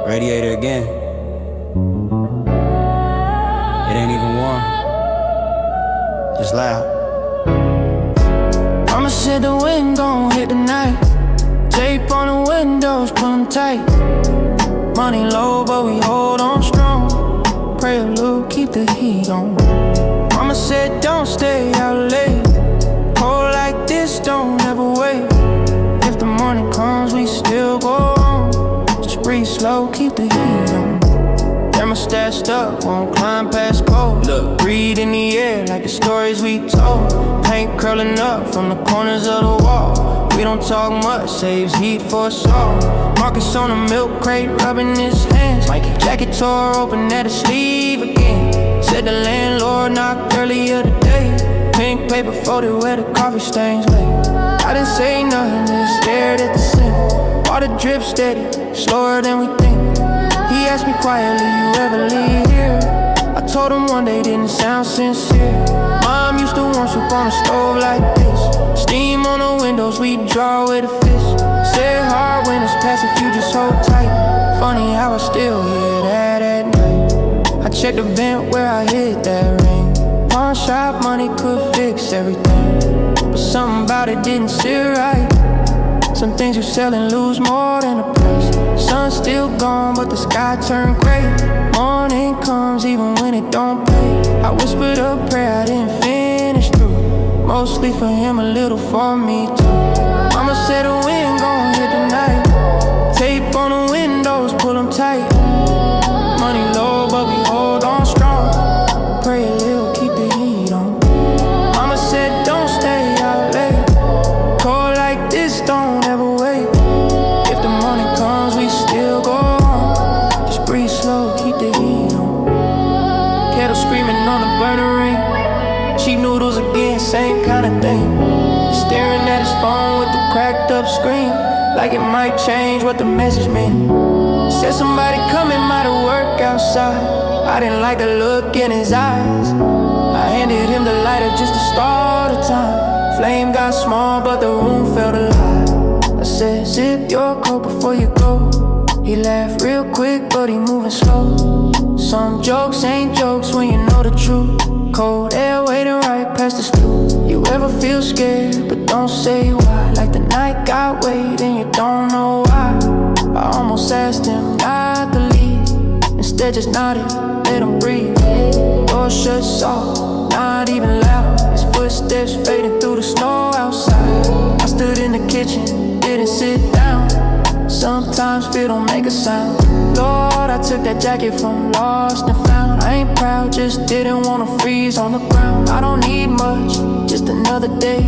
Radiator again. It ain't even warm, just loud. Mama said the wind gon' hit tonight. Tape on the windows, pull 'em tight. Money low, but we hold on strong. Pray a little, keep the heat on. Mama said don't stay out late. Cold like this, don't ever wait. If the morning comes, we still go on. Just breathe slow, keep the heat on. Thermostat stuck, won't climb past cold. Look, breathe in the air like the stories we told. Paint curling up from the corners of the wall. We don't talk much, saves heat for us all. Marcus on the milk crate, rubbing his hands. Mikey jacket tore open at the sleeve again. Said the landlord knocked earlier today. Pink paper folded where the coffee stains lay. I didn't say nothing, just stared at the sink. Water drip steady, slower than we think. He asked me quietly, you ever leave here? I told him one day, didn't sound sincere. Mom used to warm soup on a stove like this. Steam on the windows, we draw with a fist. Said hard winters pass if you just hold tight. Funny how I still hear that at night. I checked the vent where I hit that rain. Pawn shop money could fix everything, but something about it didn't sit right. Some things you sell and lose more than the price. Sun's still gone, but the sky turned gray. Morning comes even when it don't pay. I whispered a prayer I didn't finish through. Mostly for him, a little for me too. Mama said the wind gon' hit tonight. Tape on the windows, pull 'em tight. Money low, but we hold on strong. Pray a little, keep the heat on. Mama said don't stay out late. Cold like this, don't ever wait. If the morning comes, we still go on. Just breathe slow, keep the heat on. Kettle screaming on the burner ring. Cheap noodles again, same kind of thing. Staring at his phone with the cracked up screen, like it might change what the message mean. Said somebody coming by to work outside. I didn't like the look in his eyes. I handed him the lighter just to start the time. Flame got small, but the room felt alive. I said, zip your coat before you go. He laughed real quick, but he moving slow. Some jokes ain't jokes when you know the truth. Cold air waiting right past the stoop. You ever feel scared, but don't say why? Like the night got weight and you don't know why. I almost asked him not to leave. Instead just nodded, let him breathe. Door shut soft, not even loud. His footsteps fading through the snow outside. I stood in the kitchen, didn't sit down. Sometimes fear don't make a sound. Lord, I took that jacket from lost and found. I ain't proud, just didn't wanna freeze on the ground. I don't need much, just another day.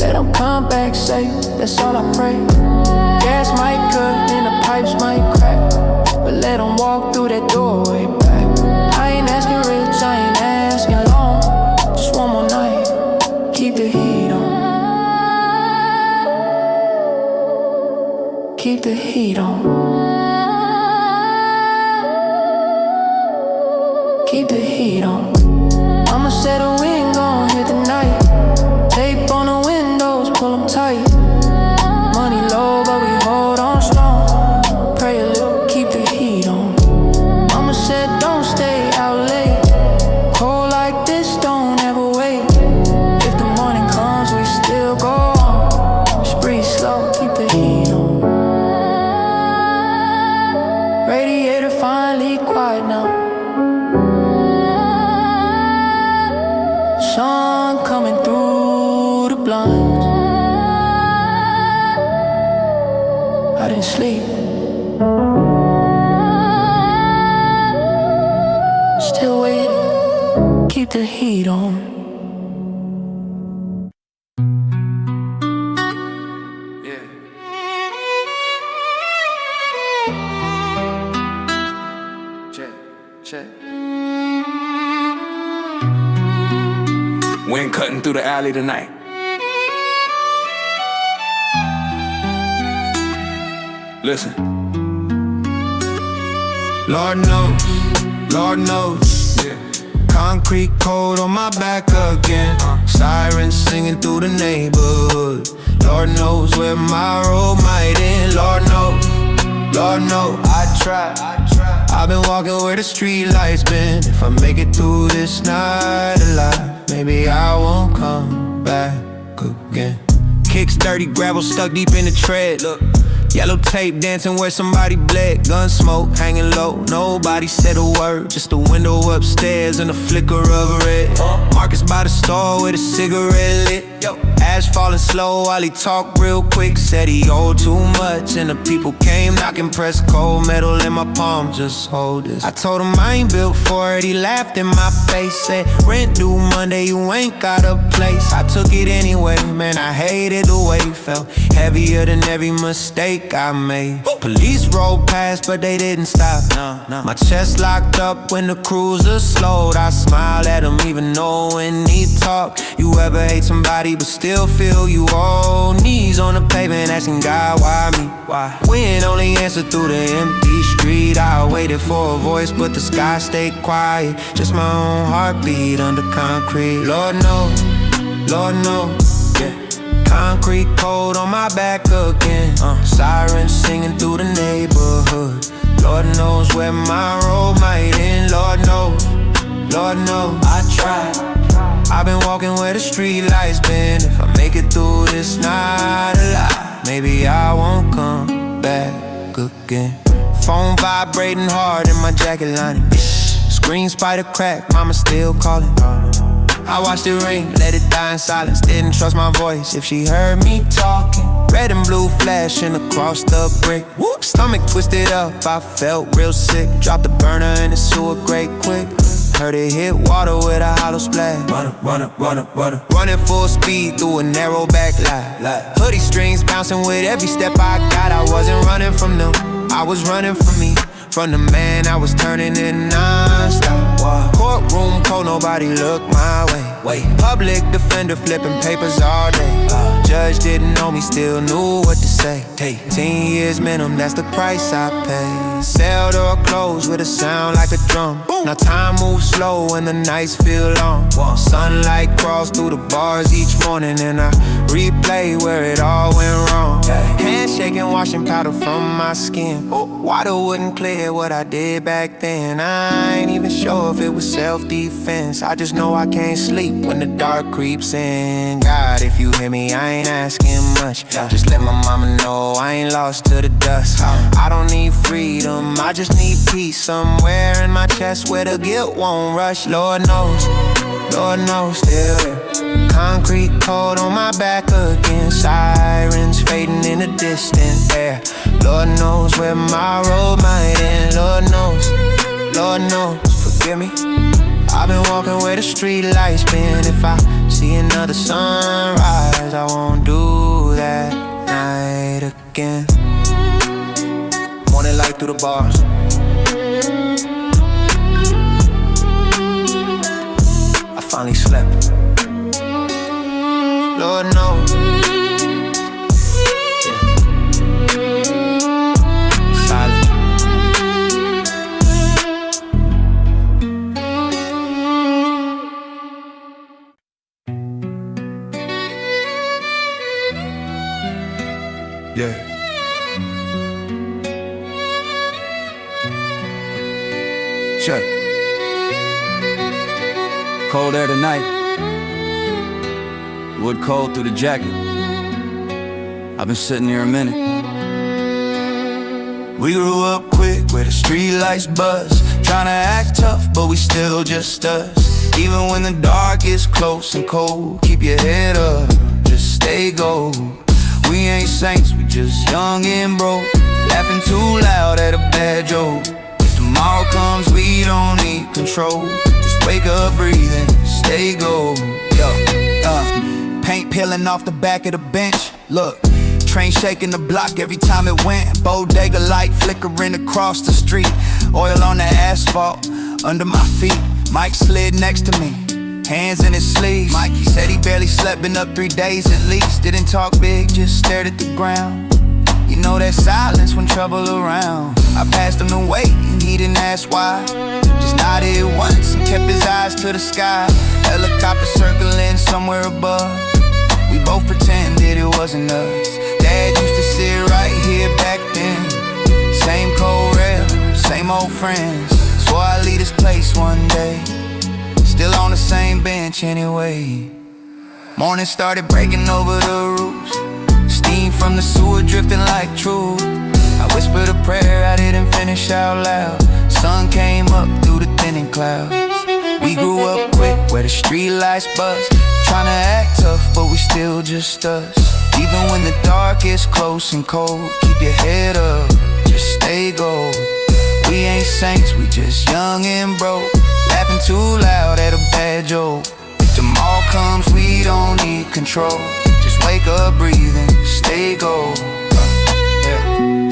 Let them come back safe, that's all I pray. Gas might cut and the pipes might crack, but let them walk through that doorway back. I ain't asking rich, I ain't asking long. Just one more night, keep the heat on. Keep the heat on. Keep the heat on. Mama said the wind gon' hit tonight. Tape on the windows, pull 'em tight. Money low, but we hold on strong. Pray a little, keep the heat on. Mama said don't stay out late. Cold like this, don't ever wait. If the morning comes, we still go on. Just breathe slow, keep the heat on. Radiator finally quiet now. Sun coming through the blinds. I didn't sleep. Still waiting, keep the heat on. Check. Wind cutting through the alley tonight. Listen. Lord knows, yeah. Concrete cold on my back again. Sirens singing through the neighborhood. Lord knows where my road might end. Lord Lord knows I try. I've been walking where the street lights been. If I make it through this night alive, maybe I won't come back again. Kicks dirty, gravel stuck deep in the tread. Look, yellow tape dancing where somebody bled. Gun smoke hanging low, nobody said a word. Just a window upstairs and a flicker of red. Marcus by the store with a cigarette lit. Yo, ash falling slow while he talked real quick. Said he owed too much and the people came knocking. Pressed cold metal in my palm, just hold this. I told him I ain't built for it, he laughed in my face. Said rent due Monday, you ain't got a place. I took it anyway, man, I hated the way it felt. Heavier than every mistake I made. Police rolled past but they didn't stop. My chest locked up when the cruiser slowed. I smiled at him even knowing he talked. You ever hate somebody but still feel you old? Knees on the pavement asking God why me? Why? Wind only answer through the empty street. I waited for a voice but the sky stayed quiet. Just my own heartbeat under concrete. Lord knows, yeah. Concrete cold on my back again. Sirens singing through the neighborhood. Lord knows where my road might end. Lord knows, I tried. I've been walking where the street lights been. If I make it through this night alive, maybe I won't come back again. Phone vibrating hard in my jacket lining. Screen spider crack, mama still calling. I watched it ring, let it die in silence. Didn't trust my voice if she heard me talking. Red and blue flashing across the brick. Stomach twisted up, I felt real sick. Dropped the burner in the sewer grate quick. Heard it hit water with a hollow splash. Running full speed through a narrow back lot. Hoodie strings bouncing with every step I got. I wasn't running from them, I was running from me. From the man I was turning in non-stop. Courtroom cold, nobody looked my way. Public defender flipping papers all day. Judge didn't know me, still knew what to say. 10 years minimum, that's the price I pay. Cell door closed with a sound like a drum. Now time moves slow and the nights feel long. Sunlight crawls through the bars each morning and I replay where it all went wrong. Hands shaking, washing powder from my skin. Water wouldn't clear what I did back then. I ain't even sure if it was self-defense. I just know I can't sleep when the dark creeps in. God, if you hear me, I ain't asking much. Just let my mama know I ain't lost to the dust. I don't need freedom, I just need peace somewhere in my chest where the guilt won't rush. Lord knows, still there. Concrete cold on my back again. Sirens fading in the distant air. Lord knows where my road might end. Lord knows, forgive me. I've been walking where the street lights been. If I see another sunrise, I won't do that night again. Morning light through the bars. I finally slept. Lord knows. Silent. Yeah. Check. Cold air tonight. Wood cold through the jacket. I've been sitting here a minute. We grew up quick where the street lights buzz. Tryna act tough, but we still just us. Even when the dark is close and cold, keep your head up, just stay gold. We ain't saints, we just young and broke, laughing too loud at a bad joke. If tomorrow comes, we don't need control. Just wake up, breathe and stay gold. Paint peeling off the back of the bench. Look, train shaking the block every time it went. Bodega light flickering across the street. Oil on the asphalt under my feet. Mike slid next to me, hands in his sleeves. Mikey said he barely slept, been up 3 days at least. Didn't talk big, just stared at the ground. You know that silence when trouble around. I passed him the weight and he didn't ask why. Just nodded once and kept his eyes to the sky. Helicopter circling somewhere above. We both pretended it wasn't us. Dad used to sit right here back then. Same cold rail, same old friends. Swore I'd leave this place one day. Still on the same bench anyway. Morning started breaking over the roofs. Steam from the sewer drifting like truth. I whispered a prayer I didn't finish out loud. Sun came up through the thinning clouds. We grew up quick where the street lights buzz. Tryna act tough but we still just us. Even when the dark is close and cold, keep your head up, just stay gold. We ain't saints, we just young and broke. Laughing too loud at a bad joke. If tomorrow comes, we don't need control. Just wake up, breathing, stay gold.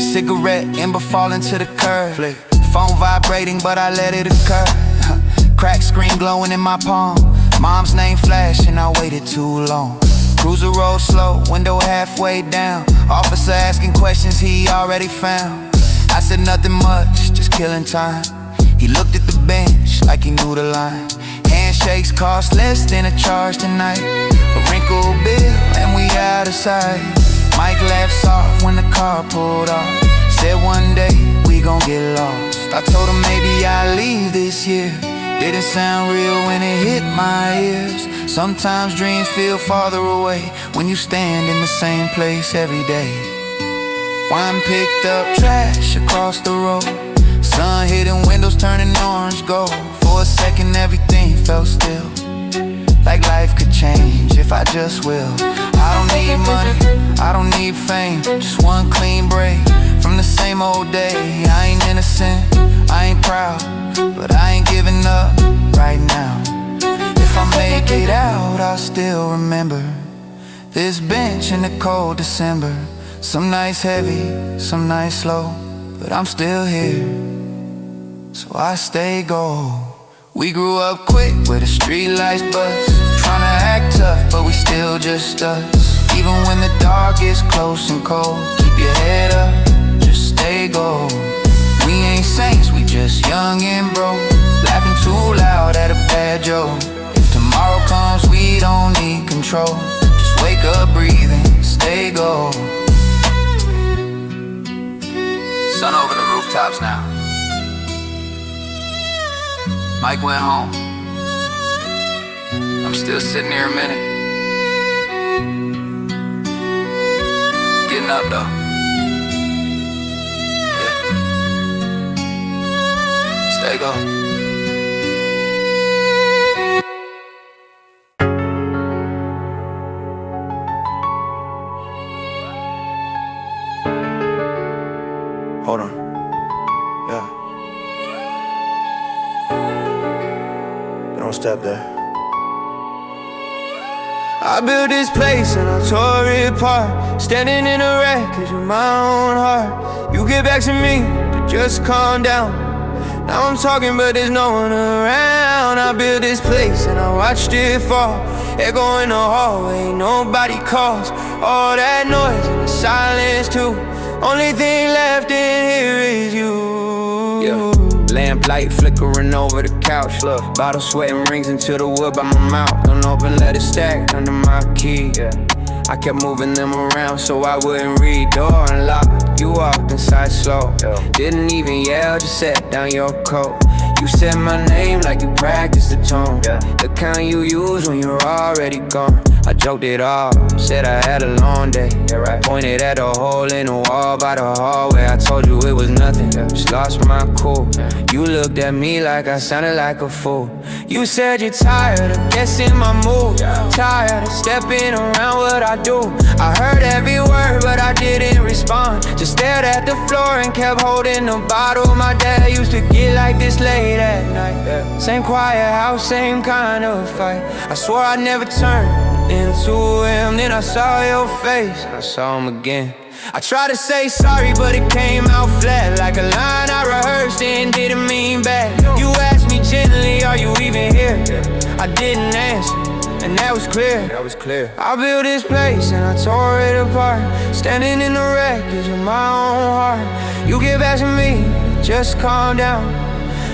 Cigarette, ember falling to the curb. Phone vibrating, but I let it occur. Crack screen glowing in my palm. Mom's name flashing, I waited too long. Cruiser roll slow, window halfway down. Officer asking questions he already found. I said nothing much, just killing time. He looked at the bench like he knew the line. Handshakes cost less than a charge tonight. A wrinkled bill and we out of sight. Mike laughed soft when the car pulled off. Said one day we gon' get lost. I told him maybe I'll leave this year. Didn't sound real when it hit my ears. Sometimes dreams feel farther away when you stand in the same place every day. Wine picked up trash across the road. Sun hitting windows turning orange gold. For a second everything felt still, like life could change if I just will. I don't need money, I don't need fame. Just one clean break from the same old day. I ain't innocent, I ain't proud, but I ain't giving up right now. If I make it out, I'll still remember this bench in the cold December. Some nights heavy, some nights slow, but I'm still here, so I stay gold. We grew up quick where the street lights buzz. Tryna act tough, but we still just us. Even when the dark is close and cold, keep your head up, just stay gold. We ain't saints, we just young and broke. Laughing too loud at a bad joke. If tomorrow comes, we don't need control. Just wake up breathing, stay gold. Sun over the rooftops now. Mike went home. I'm still sitting here a minute. Getting up though. Yeah. Stay gold. Hold on. Yeah. Don't step there. I built this place and I tore it apart. Standing in a wreckage of my own heart. You get back to me, but just calm down. Now I'm talking but there's no one around. I built this place and I watched it fall. Echo in the hallway, nobody calls. All that noise and the silence too. Only thing left in here is you. Yeah. Lamplight flickering over the couch. Look, bottle sweating rings into the wood by my mouth. Don't open, let it stack under my key. Yeah. I kept moving them around so I wouldn't read. Door unlocked, you walked inside slow. Didn't even yell, just set down your coat. You said my name like you practiced the tone. The kind you use when you're already gone. I joked it off, said I had a long day. Pointed at a hole in the wall by the hallway. I told you it was nothing, just lost my cool. You looked at me like I sounded like a fool. You said you're tired of guessing my mood. Tired of stepping around what I do. I heard every word but I didn't respond. Just stared at the floor and kept holding the bottle. My dad used to get like this late at night. Same quiet house, same kind of fight. I swore I'd never turn into him. Then I saw your face, I saw him again. I tried to say sorry but it came out flat, like a line I rehearsed and didn't mean bad. You asked me gently, are you even here? I didn't answer, and that was clear. I built this place and I tore it apart. Standing in the wreckage of my own heart. You get back to me, just calm down.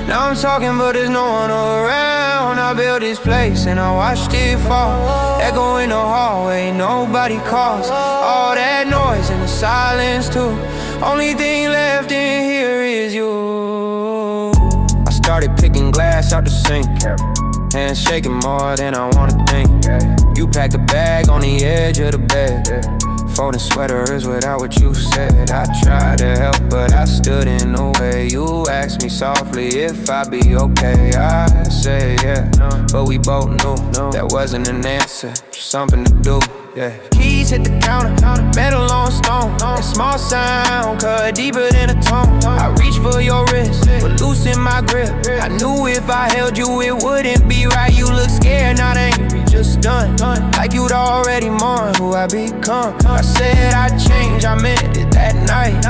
Now I'm talking but there's no one around. I built this place and I watched it fall. Echo in the hallway, nobody calls. All that noise and the silence too. Only thing left in here is you. I started picking glass out the sink, hands shaking more than I wanna think. You packed a bag on the edge of the bed, folding sweaters without what you said. I tried to help, but I stood in the way. You asked me softly if I'd be okay. I said yeah, but we both knew that wasn't an answer, just something to do. Yeah. Keys hit the counter, metal on stone. A small sound, cut deeper than a tone. I reached for your wrist, but loosen my grip. I knew if I held you, it wouldn't be right. You look scared, not angry, just done. Like you'd already mourned who I become. I said I'd change, I meant it that night.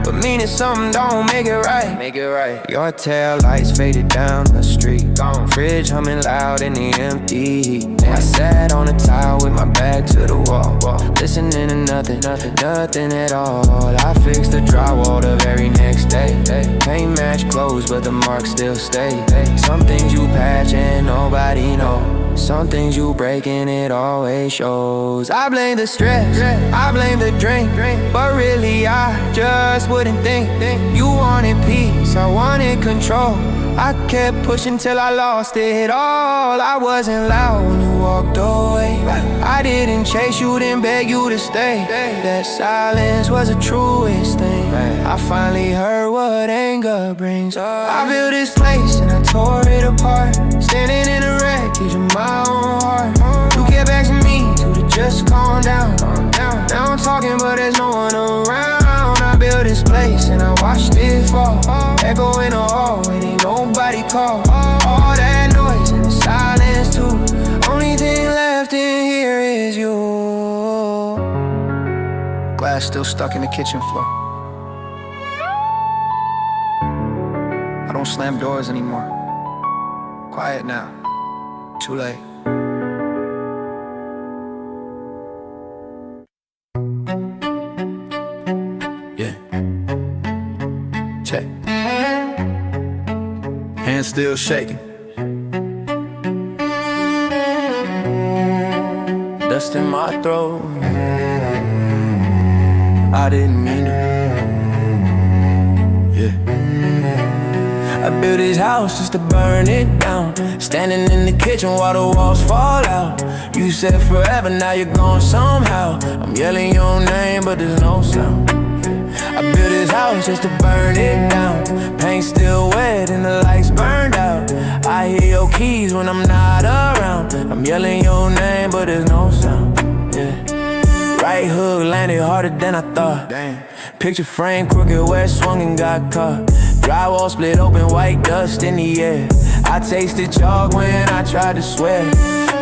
But meaning something don't make it right. Your tail lights faded down the street. Fridge humming loud in the empty heat. I sat on the tile with my back to the wall, listening to nothing at all. I fixed the drywall the very next day. Paint match clothes, but the marks still stay. Some things you patch and nobody knows. Some things you break and it always shows. I blame the stress, I blame the drink, but really I just wouldn't think. You wanted peace, I wanted control. I kept pushing till I lost it all. I wasn't loud when you walked away. I didn't chase you, then beg you to stay. That silence was the truest thing. I finally heard what anger brings. I built this place and I tore it apart. Standing in the wreckage of my own heart. You kept asking me to just calm down. Now I'm talking, but there's no one around. I built this place and I watched it fall. Echo in the hall and ain't nobody call. All that noise and the silence too. Only thing left in here is you. Glass still stuck in the kitchen floor. I don't slam doors anymore. Quiet now. Too late. Check. Hands still shaking. Dust in my throat. I didn't mean to. Yeah. I built this house just to burn it down. Standing in the kitchen while the walls fall out. You said forever, now you're gone somehow. I'm yelling your name, but there's no sound. I built this house just to burn it down. Paint still wet and the lights burned out. I hear your keys when I'm not around. I'm yelling your name, but there's no sound. Yeah. Right hook landed harder than I thought. Damn. Picture frame crooked, where it swung and got caught. Drywall split open, white dust in the air. I tasted chalk when I tried to swear.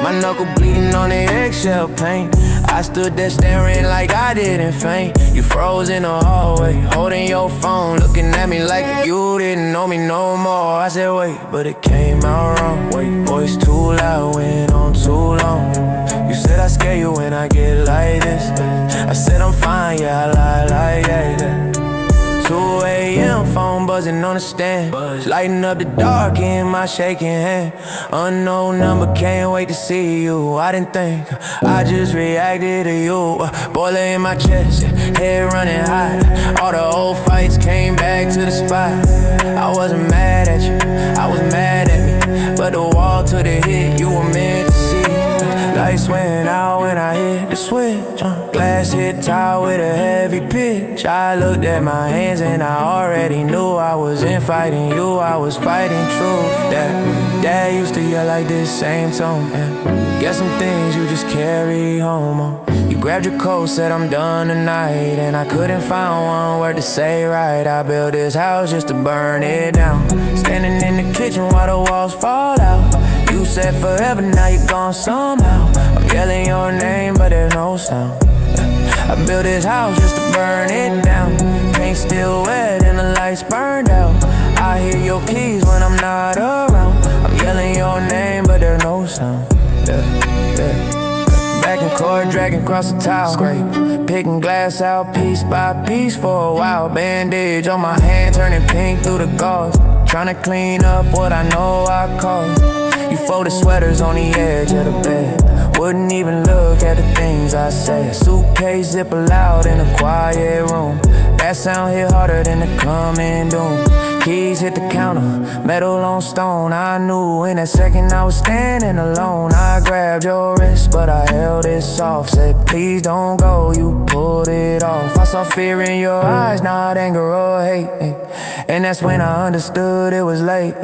My knuckle bleeding on the eggshell paint. I stood there staring like I didn't faint. You froze in the hallway, holding your phone, looking at me like you didn't know me no more. I said wait, but it came out wrong. Wait, voice too loud, went on too long. You said I scare you when I get like this. I said I'm fine, yeah, I lie like that. 2 a.m. phone buzzing on the stand. Lighting up the dark in my shaking hand. Unknown number, can't wait to see you. I didn't think, I just reacted to you. Boiler in my chest, head running hot. All the old fights came back to the spot. I wasn't mad at you, I was mad at me. But the wall to the hit, you were meant to see. Lights went out when I hit the switch. Glass hit tile with a heavy pitch. I looked at my hands and I already knew I wasn't fighting you, I was fighting truth. Dad used to yell like this same tone. Yeah. Guess some things you just carry home. You grabbed your coat, said I'm done tonight, and I couldn't find one word to say right. I built this house just to burn it down. Standing in the kitchen while the walls fall out. You said forever, now you're gone somehow. I'm yelling your name, but there's no sound. I built this house just to burn it down. Paint still wet and the lights burned out. I hear your keys when I'm not around. I'm yelling your name, but there's no sound. Back in court, dragging across the tile. Scrape, picking glass out piece by piece for a while. Bandage on my hand, turning pink through the gauze. Trying to clean up what I know I caused. You folded sweaters on the edge of the bed. Wouldn't even look at the things I said. Suitcase zipper loud in a quiet room. That sound hit harder than the coming doom. Keys hit the counter, metal on stone. I knew in that second I was standing alone. I grabbed your wrist, but I held it soft. Said, please don't go, you pulled it off. I saw fear in your eyes, not anger or hate. And that's when I understood it was late.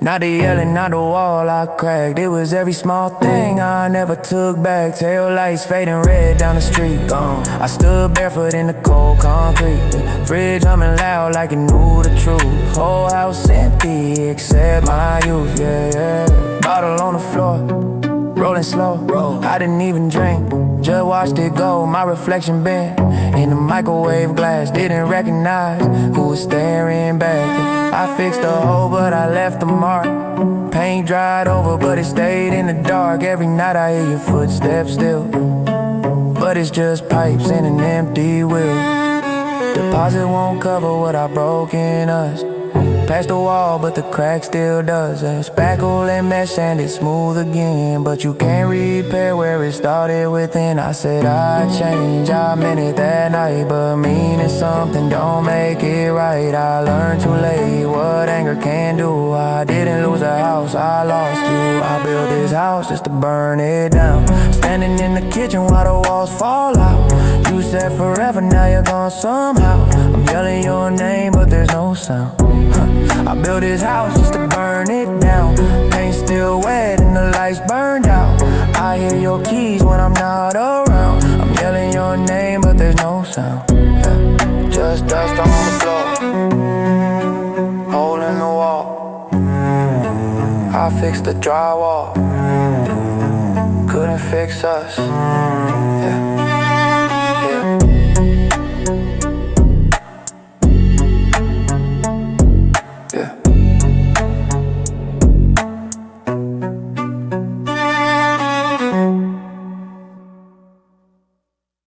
Not the yelling, not the wall I cracked. It was every small thing I never took back. Tail lights fading red down the street. I stood barefoot in the cold concrete. Fridge humming loud like it knew the truth. Whole house empty except my youth, yeah, yeah. Bottle on the floor, rolling slow. I didn't even drink, just watched it go. My reflection bent in the microwave glass. Didn't recognize who was staring back. I fixed the hole, but I left the mark. Paint dried over, but it stayed in the dark. Every night I hear your footsteps still, but it's just pipes in an empty wheel. Deposit won't cover what I broke in us. Past the wall, but the crack still does. Spackle and mesh and it's smooth again, but you can't repair where it started within. I said I'd change, I meant it that night, but meaning something don't make it right. I learned too late what anger can do. I didn't lose a house, I lost you. I built this house just to burn it down. Standing in the kitchen while the walls fall out. You said forever, now you're gone somehow. I'm yelling your name, but there's no sound. I built this house just to burn it down. Paint still wet and the lights burned out. I hear your keys when I'm not around. I'm yelling your name, but there's no sound. Just dust on the floor, hole in the wall. I fixed the drywall, couldn't fix us.